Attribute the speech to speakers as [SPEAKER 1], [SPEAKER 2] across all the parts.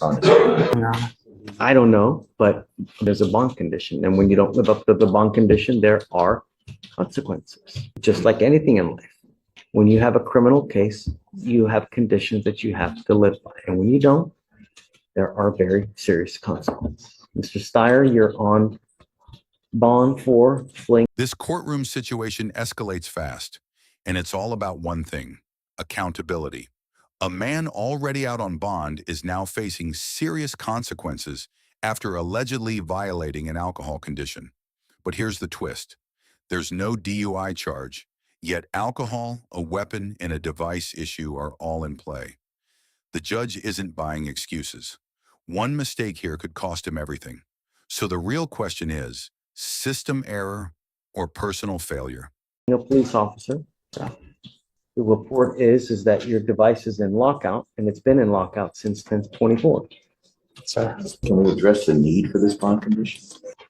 [SPEAKER 1] what's on the screen.
[SPEAKER 2] I don't know, but there's a bond condition. And when you don't live up to the bond condition, there are consequences, just like anything in life. When you have a criminal case, you have conditions that you have to live by. And when you don't, there are very serious consequences. Mr. Steyer, you're on bond for fleeing.
[SPEAKER 3] This courtroom situation escalates fast, and it's all about one thing: accountability. A man already out on bond is now facing serious consequences after allegedly violating an alcohol condition. But here's the twist. There's no DUI charge, yet alcohol, a weapon, and a device issue are all in play. The judge isn't buying excuses. One mistake here could cost him everything. So the real question is, system error or personal failure?
[SPEAKER 2] A police officer. The report is that your device is in lockout, and it's been in lockout since 10/24.
[SPEAKER 1] Can we address the need for this bond condition?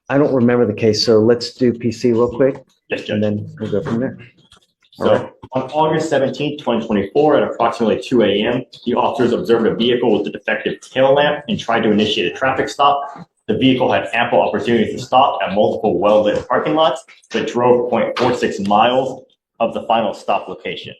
[SPEAKER 2] I don't remember the case, so let's do PC real quick,
[SPEAKER 4] Yes,
[SPEAKER 2] and
[SPEAKER 4] Judge.
[SPEAKER 2] then we'll go from there.
[SPEAKER 4] So on August 17th, 2024, at approximately 2 a.m., the officers observed a vehicle with a defective tail lamp and tried to initiate a traffic stop. The vehicle had ample opportunity to stop at multiple well-lit parking lots, but drove 0.46 miles of the final stop location.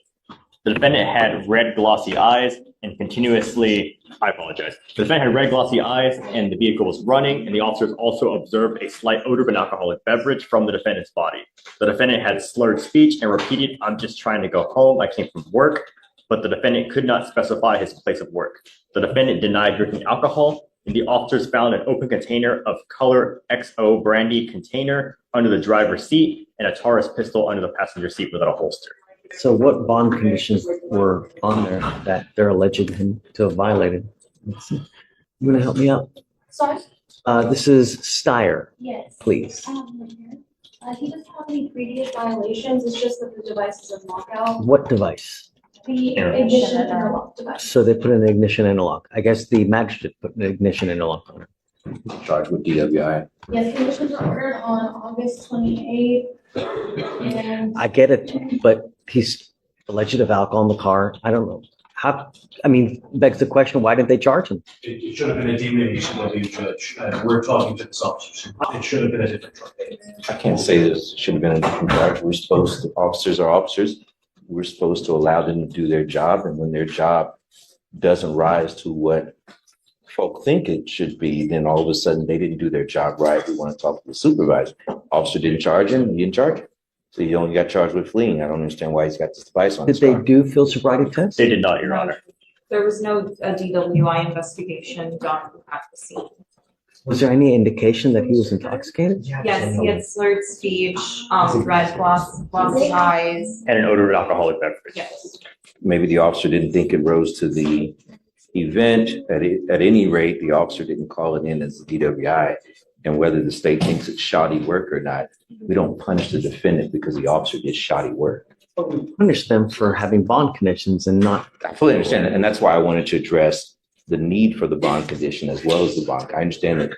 [SPEAKER 4] The defendant had red glossy eyes and I apologize. The defendant had red glossy eyes and the vehicle was running, and the officers also observed a slight odor of an alcoholic beverage from the defendant's body. The defendant had slurred speech and repeated, "I'm just trying to go home. I came from work," but the defendant could not specify his place of work. The defendant denied drinking alcohol, and the officers found an open container of color XO brandy container under the driver's seat and a Taurus pistol under the passenger seat without a holster.
[SPEAKER 2] So what bond conditions were on there that they're alleged him to have violated? Let's see. You want to help me out?
[SPEAKER 5] Sorry?
[SPEAKER 2] This is Steyer,
[SPEAKER 5] Yes.
[SPEAKER 2] please.
[SPEAKER 5] He doesn't have any previous violations. It's just that the device is in lockout.
[SPEAKER 2] What device?
[SPEAKER 5] The ignition interlock device.
[SPEAKER 2] So they put an ignition interlock. I guess the magistrate put an ignition interlock on it.
[SPEAKER 1] Charged with DWI.
[SPEAKER 5] Yes, conditions were ordered on August 28th. And
[SPEAKER 2] I get it, but he's alleged of alcohol in the car. I don't know. How, I mean, begs the question, why didn't they charge him?
[SPEAKER 6] It should have been a deviation of the judge. We're talking to this officer. It should have been a different charge.
[SPEAKER 1] I can't say this should have been a different charge. We're supposed to, officers are officers. We're supposed to allow them to do their job. And when their job doesn't rise to what folk think it should be, then all of a sudden they didn't do their job right. We want to talk to the supervisor. Officer didn't charge him. He didn't charge him. So he only got charged with fleeing. I don't understand why he's got this device on
[SPEAKER 2] Did
[SPEAKER 1] his
[SPEAKER 2] they
[SPEAKER 1] car.
[SPEAKER 2] do field sobriety tests?
[SPEAKER 4] They did not, Your Honor.
[SPEAKER 7] There was no DWI investigation done at the scene.
[SPEAKER 2] Was there any indication that he was intoxicated?
[SPEAKER 7] Yes, he had slurred speech, red glossy eyes.
[SPEAKER 4] And an odor of alcoholic beverage.
[SPEAKER 7] Yes.
[SPEAKER 1] Maybe the officer didn't think it rose to the event. At any rate, the officer didn't call it in as a DWI. And whether the state thinks it's shoddy work or not, we don't punish the defendant because the officer did shoddy work.
[SPEAKER 2] We punish them for having bond conditions and not.
[SPEAKER 1] I fully understand that. And that's why I wanted to address the need for the bond condition as well as the bond. I understand that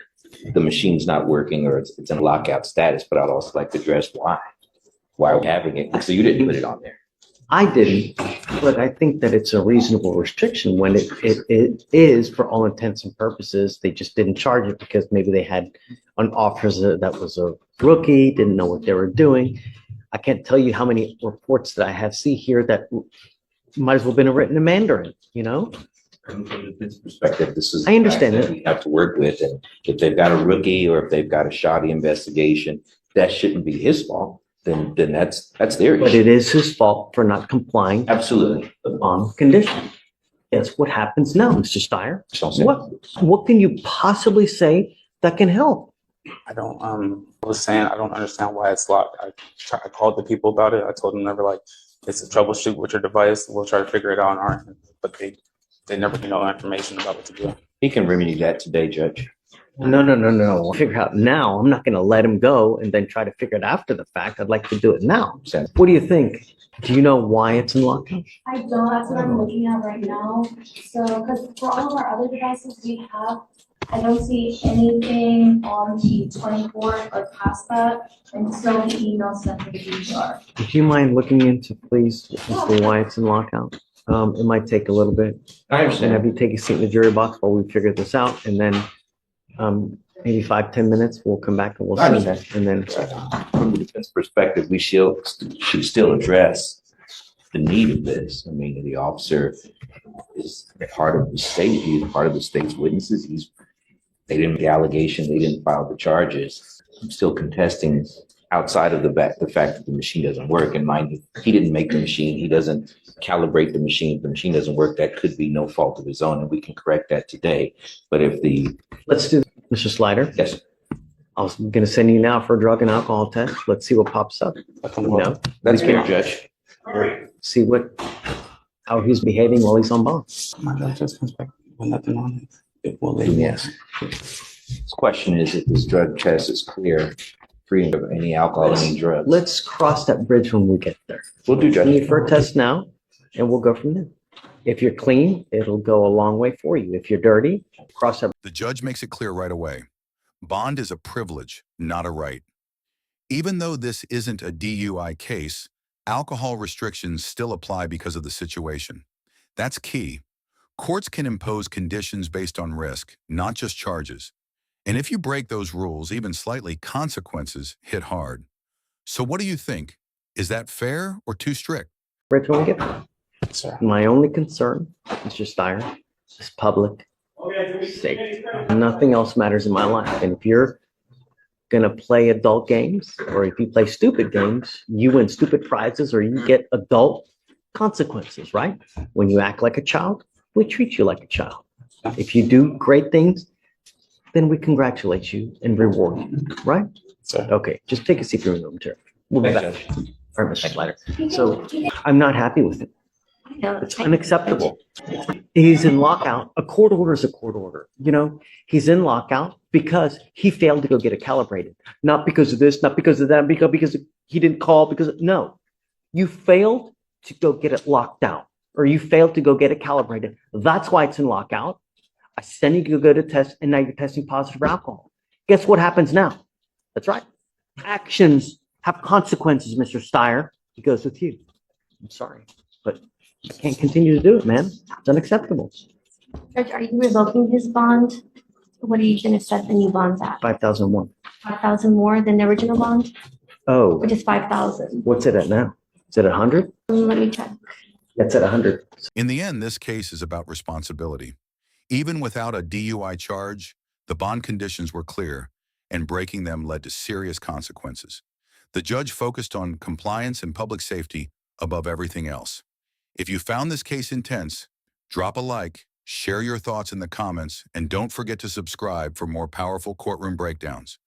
[SPEAKER 1] the machine's not working or it's in a lockout status, but I'd also like to address why we're having it. So you didn't put it on there.
[SPEAKER 2] I didn't, but I think that it's a reasonable restriction when it is, for all intents and purposes, they just didn't charge it because maybe they had an officer that was a rookie, didn't know what they were doing. I can't tell you how many reports that I have see here that might as well have been written in Mandarin, you know?
[SPEAKER 1] From the defense perspective, this is
[SPEAKER 2] I understand
[SPEAKER 1] that
[SPEAKER 2] it.
[SPEAKER 1] we have to work with. And if they've got a rookie or if they've got a shoddy investigation, that shouldn't be his fault. Then that's their
[SPEAKER 2] But
[SPEAKER 1] issue.
[SPEAKER 2] it is his fault for not complying
[SPEAKER 1] Absolutely.
[SPEAKER 2] with the bond condition. That's what happens now, Mr. Steyer.
[SPEAKER 1] Just don't say-
[SPEAKER 2] What can you possibly say that can help?
[SPEAKER 8] I don't, I was saying, I don't understand why it's locked. I called the people about it. I told them never, like, it's a troubleshoot with your device. We'll try to figure it out on our end. But they never give no information about what to do.
[SPEAKER 1] He can remedy that today, Judge.
[SPEAKER 2] No. Figure out now. I'm not going to let him go and then try to figure it after the fact. I'd like to do it now. What do you think? Do you know why it's in lockout?
[SPEAKER 5] I don't, that's what I'm looking at right now. So, because for all of our other devices we have, I don't see anything on the 24th or past that until the email sent to the DVR.
[SPEAKER 2] Do you mind looking into, please, as to why it's in lockout? It might take a little bit.
[SPEAKER 1] I
[SPEAKER 2] And have you take a seat in the jury box while we figure this out, and then maybe 5, 10 minutes, we'll come back and we'll
[SPEAKER 1] I
[SPEAKER 2] see.
[SPEAKER 1] understand.
[SPEAKER 2] And then,
[SPEAKER 1] From the defense perspective, we should still address the need of this. I mean, the officer is part of the state, he's part of the state's witnesses. They didn't make the allegation, they didn't file the charges. I'm still contesting outside of the fact that the machine doesn't work. And mind you, he didn't make the machine, he doesn't calibrate the machine. If the machine doesn't work, that could be no fault of his own, and we can correct that today. But if
[SPEAKER 2] let's do, Mr. Slider,
[SPEAKER 1] yes,
[SPEAKER 2] I was gonna send you now for a drug and alcohol test. Let's see what pops up. No,
[SPEAKER 1] that's
[SPEAKER 2] we
[SPEAKER 1] fair,
[SPEAKER 2] can
[SPEAKER 1] Judge.
[SPEAKER 2] see how he's behaving while he's on bond.
[SPEAKER 8] My drug test comes back with nothing on it. It will let me.
[SPEAKER 1] Yes. This question is if this drug test is clear, free of any alcohol, any drugs.
[SPEAKER 2] Let's cross that bridge when we get there.
[SPEAKER 1] We'll do,
[SPEAKER 2] We
[SPEAKER 1] Judge.
[SPEAKER 2] need for a test now, and we'll go from there. If you're clean, it'll go a long way for you. If you're dirty, cross that.
[SPEAKER 3] The judge makes it clear right away. Bond is a privilege, not a right. Even though this isn't a DUI case, alcohol restrictions still apply because of the situation. That's key. Courts can impose conditions based on risk, not just charges. And if you break those rules, even slightly, consequences hit hard. So what do you think? Is that fair or too strict?
[SPEAKER 2] Bridge when we get there.
[SPEAKER 8] Sir.
[SPEAKER 2] My only concern, Mr. Steyer, is public safety. Nothing else matters in my life. And if you're gonna play adult games, or if you play stupid games, you win stupid prizes or you get adult consequences, right? When you act like a child, we treat you like a child. If you do great things, then we congratulate you and reward you, right?
[SPEAKER 8] Sir.
[SPEAKER 2] Okay, just take a seat in the room, Chair. We'll be back.
[SPEAKER 1] Thanks, Judge.
[SPEAKER 2] All right, Mr. Slider. So I'm not happy with it. It's unacceptable. He's in lockout. A court order is a court order. You know, he's in lockout because he failed to go get it calibrated. Not because of this, not because of that, because he didn't call, no. You failed to go get it locked out, or you failed to go get it calibrated. That's why it's in lockout. I send you to go to test, and now you're testing positive for alcohol. Guess what happens now? That's right. Actions have consequences, Mr. Steyer. He goes with you. I'm sorry, but I can't continue to do it, man. It's unacceptable.
[SPEAKER 5] Judge, are you revoking his bond? What are you gonna set the new bonds at?
[SPEAKER 2] 5,001.
[SPEAKER 5] 5,000 more than the original bond,
[SPEAKER 2] Oh,
[SPEAKER 5] or just 5,000?
[SPEAKER 2] what's it at now? Is it 100?
[SPEAKER 5] Let me check.
[SPEAKER 2] It's at 100.
[SPEAKER 3] In the end, this case is about responsibility. Even without a DUI charge, the bond conditions were clear, and breaking them led to serious consequences. The judge focused on compliance and public safety above everything else. If you found this case intense, drop a like, share your thoughts in the comments, and don't forget to subscribe for more powerful courtroom breakdowns.